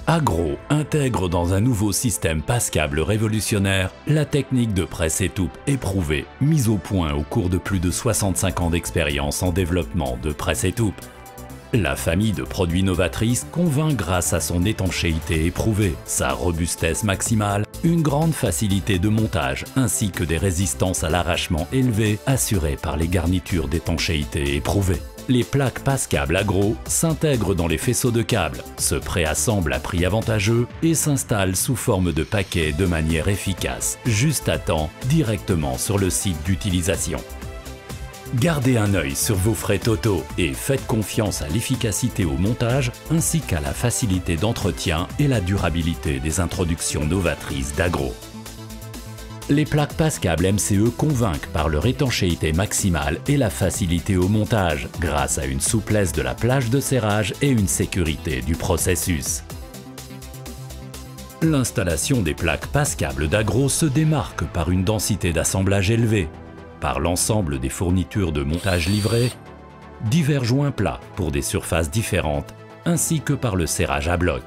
Agro intègre dans un nouveau système passe-câble révolutionnaire la technique de presse-étoupe éprouvée, mise au point au cours de plus de 65 ans d'expérience en développement de presse-étoupe. La famille de produits novatrices convainc grâce à son étanchéité éprouvée, sa robustesse maximale, une grande facilité de montage ainsi que des résistances à l'arrachement élevées assurées par les garnitures d'étanchéité éprouvées. Les plaques passe-câble Agro s'intègrent dans les faisceaux de câbles, se préassemblent à prix avantageux et s'installent sous forme de paquets de manière efficace, juste à temps, directement sur le site d'utilisation. Gardez un œil sur vos frais totaux et faites confiance à l'efficacité au montage ainsi qu'à la facilité d'entretien et la durabilité des introductions novatrices d'Agro. Les plaques passe-câble MCE convainquent par leur étanchéité maximale et la facilité au montage, grâce à une souplesse de la plage de serrage et une sécurité du processus. L'installation des plaques passe-câble d'Agro se démarque par une densité d'assemblage élevée, par l'ensemble des fournitures de montage livrées, divers joints plats pour des surfaces différentes, ainsi que par le serrage à bloc.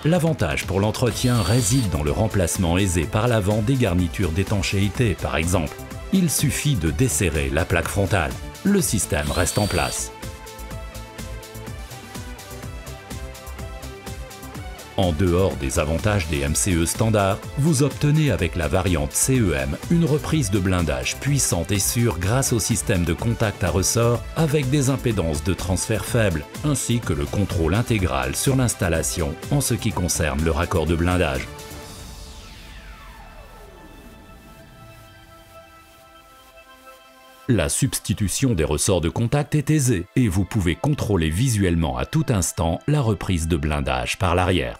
L'avantage pour l'entretien réside dans le remplacement aisé par l'avant des garnitures d'étanchéité, par exemple. Il suffit de desserrer la plaque frontale. Le système reste en place. En dehors des avantages des MCE standards, vous obtenez avec la variante CEM une reprise de blindage puissante et sûre grâce au système de contact à ressort avec des impédances de transfert faibles, ainsi que le contrôle intégral sur l'installation en ce qui concerne le raccord de blindage. La substitution des ressorts de contact est aisée et vous pouvez contrôler visuellement à tout instant la reprise de blindage par l'arrière.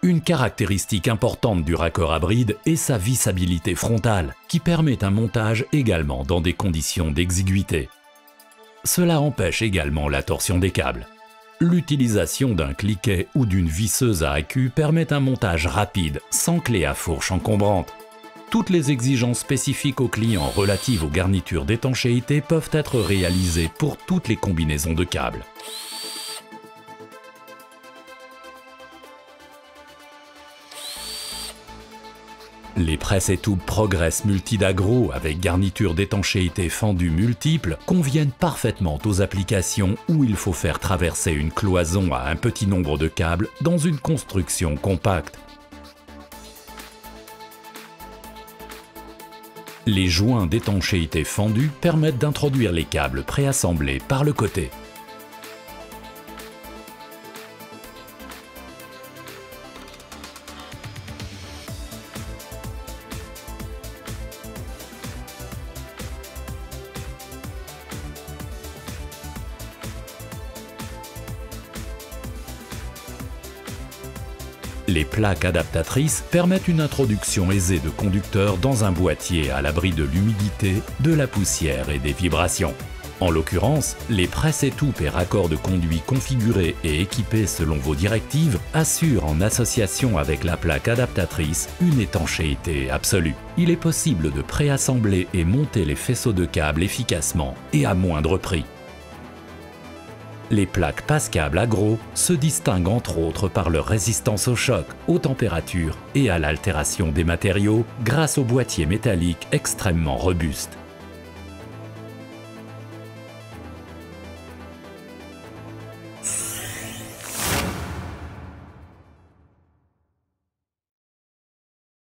Une caractéristique importante du raccord à bride est sa vissabilité frontale, qui permet un montage également dans des conditions d'exiguïté. Cela empêche également la torsion des câbles. L'utilisation d'un cliquet ou d'une visseuse à accu permet un montage rapide, sans clé à fourche encombrante. Toutes les exigences spécifiques aux clients relatives aux garnitures d'étanchéité peuvent être réalisées pour toutes les combinaisons de câbles. Les presse-étoupe Progress Multi d'Agro avec garniture d'étanchéité fendue multiple conviennent parfaitement aux applications où il faut faire traverser une cloison à un petit nombre de câbles dans une construction compacte. Les joints d'étanchéité fendus permettent d'introduire les câbles préassemblés par le côté. Les plaques adaptatrices permettent une introduction aisée de conducteurs dans un boîtier à l'abri de l'humidité, de la poussière et des vibrations. En l'occurrence, les presse-étoupe et raccords de conduits configurés et équipés selon vos directives assurent en association avec la plaque adaptatrice une étanchéité absolue. Il est possible de préassembler et monter les faisceaux de câbles efficacement et à moindre prix. Les plaques passe-câble Agro se distinguent entre autres par leur résistance au choc, aux températures et à l'altération des matériaux grâce au boîtier métallique extrêmement robuste.